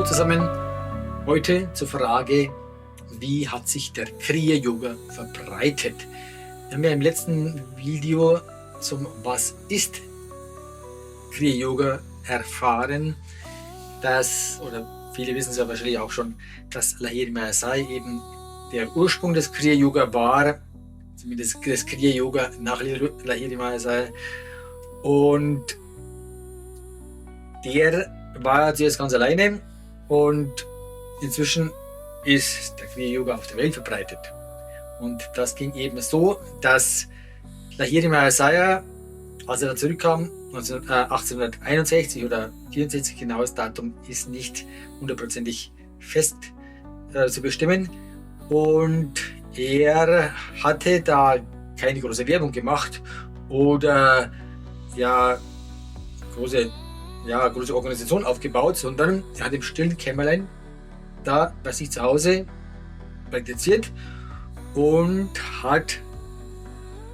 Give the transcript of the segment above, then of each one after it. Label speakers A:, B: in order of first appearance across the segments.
A: Hallo zusammen, heute zur Frage, wie hat sich der Kriya Yoga verbreitet? Wir haben ja im letzten Video zum Was ist Kriya Yoga erfahren, oder viele wissen es ja wahrscheinlich auch schon, dass Lahiri Mahasaya eben der Ursprung des Kriya Yoga war, zumindest des Kriya Yoga nach Lahiri Mahasaya. Und der war zuerst ganz alleine und inzwischen ist der Kriya Yoga auf der Welt verbreitet. Und das ging eben so, dass Lahiri Mahasaya, als er dann zurückkam, 1861 oder 64, genaues Datum ist nicht hundertprozentig fest zu bestimmen. Und er hatte da keine große Werbung gemacht oder große Organisation aufgebaut, sondern er hat im stillen Kämmerlein da bei sich zu Hause praktiziert und hat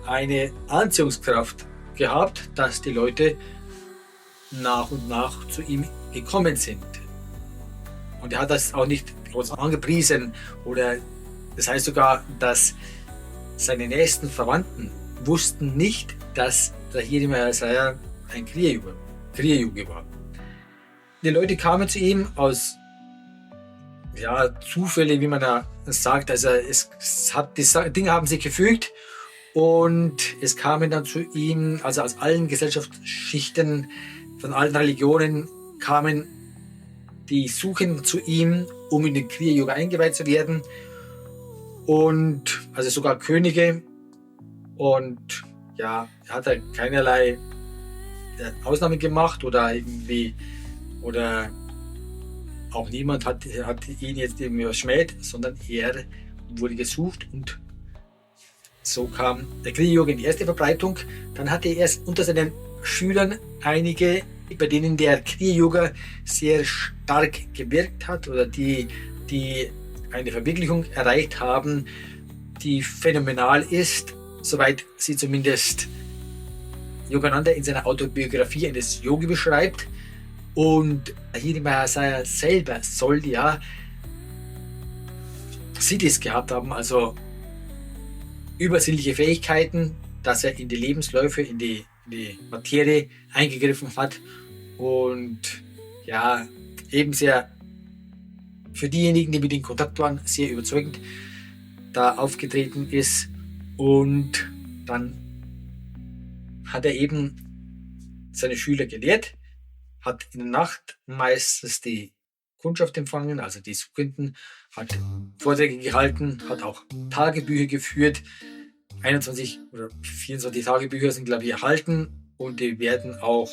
A: eine Anziehungskraft gehabt, dass die Leute nach und nach zu ihm gekommen sind. Und er hat das auch nicht groß angepriesen, oder das heißt sogar, dass seine nächsten Verwandten wussten nicht, dass Lahiri Mahasaya ein Kriya Yogi war. Die Leute kamen zu ihm aus Zufälle, wie man da sagt. Also die Dinge haben sich gefügt und es kamen dann zu ihm, also aus allen Gesellschaftsschichten, von allen Religionen kamen die Suchenden zu ihm, um in den Kriya Yoga eingeweiht zu werden. Und also sogar Könige. Und er hat halt keinerlei Ausnahmen gemacht oder auch niemand hat ihn jetzt irgendwie verschmäht, sondern er wurde gesucht und so kam der Kriya Yoga in die erste Verbreitung. Dann hatte er unter seinen Schülern einige, bei denen der Kriya Yoga sehr stark gewirkt hat oder die eine Verwirklichung erreicht haben, die phänomenal ist, soweit sie zumindest Yogananda in seiner Autobiografie eines Yogi beschreibt. Und Lahiri Mahasaya selber soll Siddhis gehabt haben, also übersinnliche Fähigkeiten, dass er in die Lebensläufe, in die Materie eingegriffen hat und eben sehr für diejenigen, die mit ihm in Kontakt waren, sehr überzeugend da aufgetreten ist. Und dann hat er eben seine Schüler gelehrt, hat in der Nacht meistens die Kundschaft empfangen, also die Suchenden, hat Vorträge gehalten, hat auch Tagebücher geführt. 21 oder 24 Tagebücher sind, glaube ich, erhalten und die werden auch,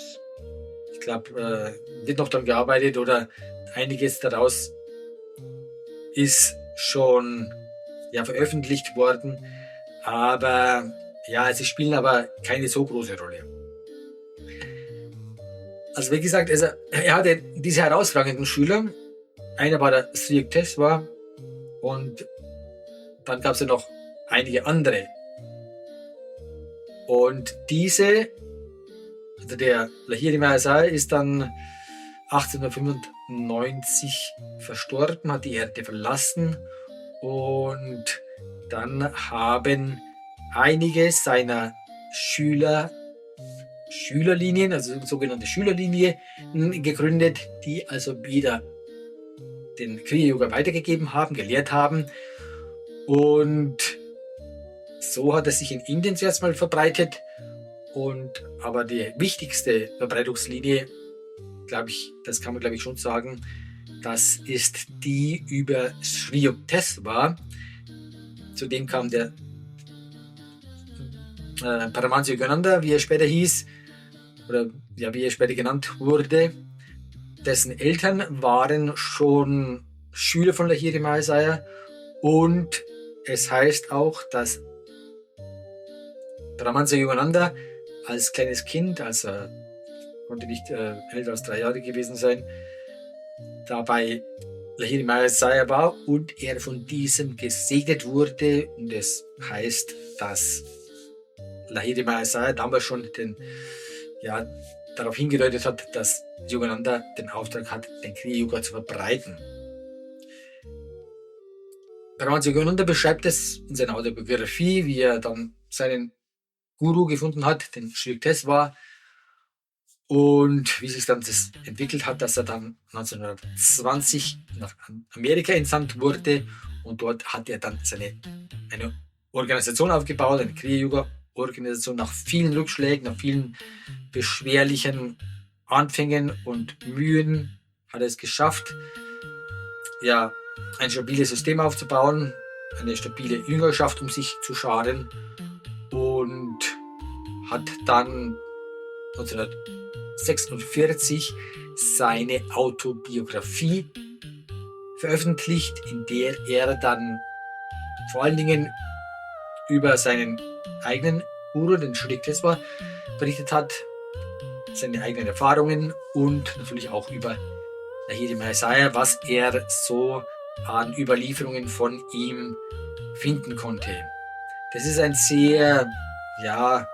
A: ich glaube, wird noch daran gearbeitet oder einiges daraus ist schon veröffentlicht worden. Aber sie spielen aber keine so große Rolle. Also wie gesagt, er hatte diese herausragenden Schüler. Einer war der Sri Yukteswar und dann gab es ja noch einige andere. Und der Lahiri Mahasaya ist dann 1895 verstorben, hat die Erde verlassen und dann haben einige seiner Schülerlinien, also sogenannte Schülerlinie, gegründet, die also wieder den Kriya Yoga weitergegeben haben, gelehrt haben. Und so hat es sich in Indien zuerst mal verbreitet. Aber die wichtigste Verbreitungslinie, glaube ich, das kann man glaube ich schon sagen, das ist die über Sri Yukteswar. Zudem kam der Paramahansa Yogananda, wie er später hieß, oder wie er später genannt wurde. Dessen Eltern waren schon Schüler von Lahiri Mahasaya und es heißt auch, dass Paramahansa Yogananda als kleines Kind, also er konnte nicht älter als 3 Jahre gewesen sein, dabei Lahiri Mahasaya war und er von diesem gesegnet wurde. Und es heißt, dass Lahiri Mahasaya damals schon darauf hingedeutet hat, dass Yogananda den Auftrag hat, den Kriya-Yoga zu verbreiten. Paramahansa Yogananda beschreibt es in seiner Autobiografie, wie er dann seinen Guru gefunden hat, den Sri Yukteswar, und wie sich dann das entwickelt hat, dass er dann 1920 nach Amerika entsandt wurde, und dort hat er dann eine Organisation aufgebaut, eine Kriya-Yoga-Organisation. Nach vielen Rückschlägen, nach vielen beschwerlichen Anfängen und Mühen hat er es geschafft, ja, ein stabiles System aufzubauen, eine stabile Jüngerschaft um sich zu scharen, und hat dann 1946 seine Autobiografie veröffentlicht, in der er dann vor allen Dingen über seinen eigenen Guru, den Sri Yukteswar, berichtet hat, seine eigenen Erfahrungen und natürlich auch über Lahiri Mahasaya, was er so an Überlieferungen von ihm finden konnte. Das ist ein sehr, ja,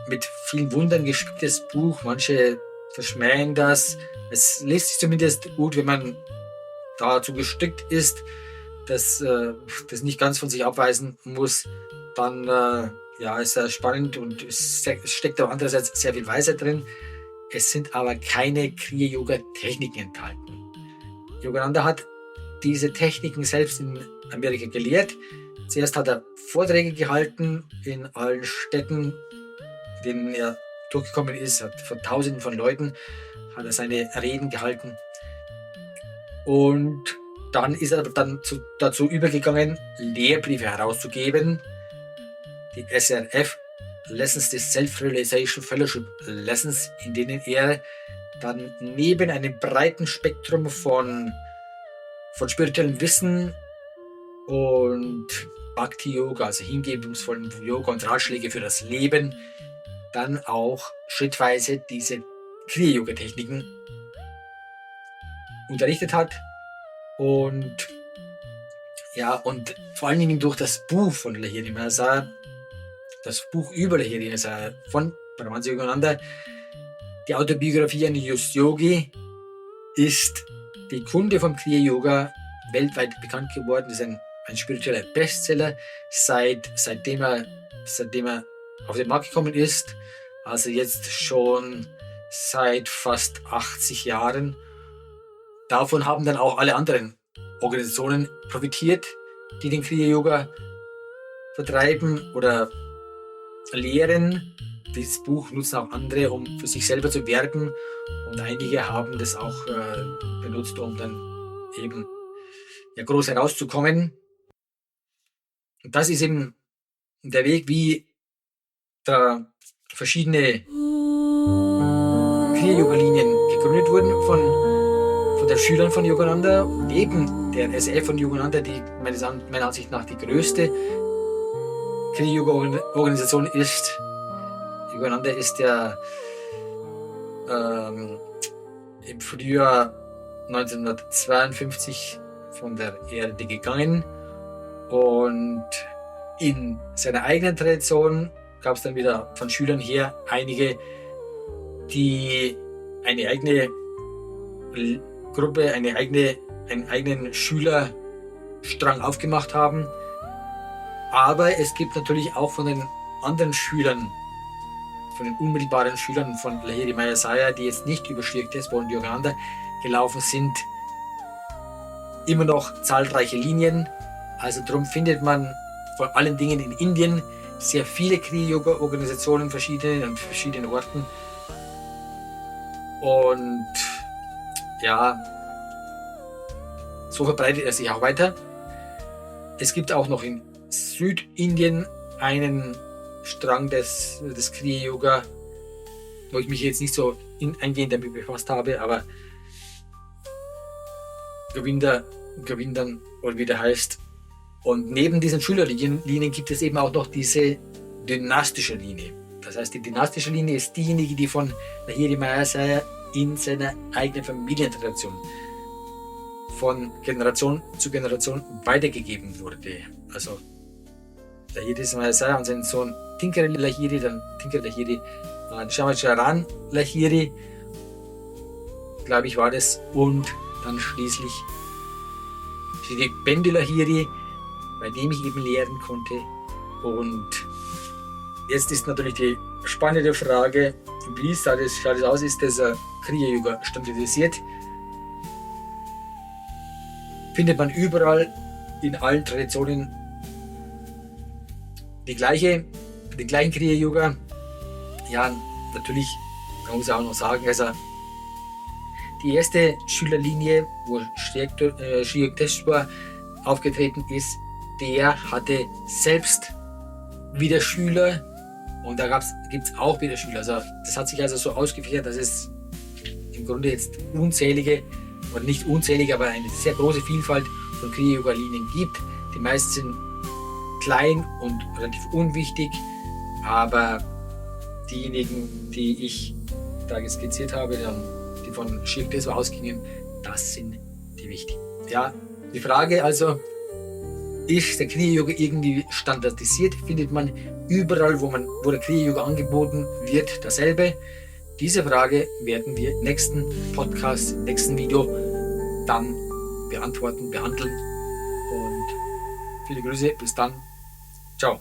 A: mit vielen Wundern gespicktes Buch. Manche verschmähen das. Es liest sich zumindest gut, wenn man dazu gestrickt ist, dass das nicht ganz von sich abweisen muss. Dann ja, ist es spannend, und es steckt auch andererseits sehr viel Weisheit drin. Es sind aber keine Kriya-Yoga-Techniken enthalten. Yogananda hat diese Techniken selbst in Amerika gelehrt. Zuerst hat er Vorträge gehalten in allen Städten, in denen er durchgekommen ist. Hat vor Tausenden von Leuten hat er seine Reden gehalten. Und dann ist er dann dazu übergegangen, Lehrbriefe herauszugeben. Die SRF, Lessons des Self-Realization Fellowship Lessons, in denen er dann neben einem breiten Spektrum von spirituellem Wissen und Bhakti-Yoga, also hingebungsvollen Yoga und Ratschläge für das Leben, dann auch schrittweise diese Kriya-Yoga-Techniken unterrichtet hat. Und ja, und vor allen Dingen durch das Buch von Lahiri Mahasaya, das Buch über Lahiri Mahasaya von Paramahansa Yogananda, die Autobiografie eines Yogi, ist die Kunde vom Kriya-Yoga weltweit bekannt geworden. Das ist ein spiritueller Bestseller, seitdem er auf den Markt gekommen ist, also jetzt schon seit fast 80 Jahren. Davon haben dann auch alle anderen Organisationen profitiert, die den Kriya-Yoga vertreiben oder lehren. Dieses Buch nutzen auch andere, um für sich selber zu werben, und einige haben das auch benutzt, um dann eben groß herauszukommen. Und das ist eben der Weg, wie da verschiedene Kriya-Yoga-Linien gegründet wurden von den Schülern von Yogananda. Neben der SF von Yogananda, die meiner Ansicht nach die größte Kriya-Yoga-Organisation ist. Yogananda ist ja im Frühjahr 1952 von der Erde gegangen, und in seiner eigenen Tradition gab es dann wieder von Schülern her einige, die eine eigene Gruppe, einen eigenen Schülerstrang aufgemacht haben. Aber es gibt natürlich auch von den anderen Schülern, von den unmittelbaren Schülern von Lahiri Mahasaya, die jetzt nicht über Sri Yukteswar und Yogananda gelaufen sind, immer noch zahlreiche Linien. Also darum findet man vor allen Dingen in Indien sehr viele Kriya-Yoga-Organisationen an verschiedenen Orten. Und ja, so verbreitet er sich auch weiter. Es gibt auch noch in Südindien einen Strang des Kriya-Yoga, wo ich mich jetzt nicht so eingehend damit befasst habe, aber Govindam, oder wie der heißt. Und neben diesen Schülerlinien gibt es eben auch noch diese dynastische Linie. Das heißt, die dynastische Linie ist diejenige, die von Lahiri Mahasaya in seiner eigenen Familientradition von Generation zu Generation weitergegeben wurde. Also Lahiri Mahasaya und sein Sohn Tinkara Lahiri, dann Tinkara Lahiri, Shamacharan Lahiri, glaube ich, war das, und dann schließlich Shri Pendu Lahiri, bei dem ich eben lehren konnte. Und jetzt ist natürlich die spannende Frage, wie schaut es aus, ist dieser Kriya Yoga standardisiert? Findet man überall in allen Traditionen den gleichen Kriya Yoga? Ja, natürlich, man muss auch noch sagen, also die erste Schülerlinie, wo Sri Yukteswar aufgetreten ist, der hatte selbst wieder Schüler, und da gibt es auch wieder Schüler. Also das hat sich also so ausgefächert, dass es im Grunde jetzt unzählige, oder nicht unzählige, aber eine sehr große Vielfalt von Kriya-Yoga-Linien gibt. Die meisten sind klein und relativ unwichtig, aber diejenigen, die ich da skizziert habe, die von Shri Yukteswar ausgingen, das sind die wichtigen. Ja, die Frage also, ist der Kriya-Yoga irgendwie standardisiert? Findet man überall, wo der Kriya-Yoga angeboten wird, dasselbe? Diese Frage werden wir im nächsten Podcast, im nächsten Video dann behandeln. Und viele Grüße, bis dann. Ciao.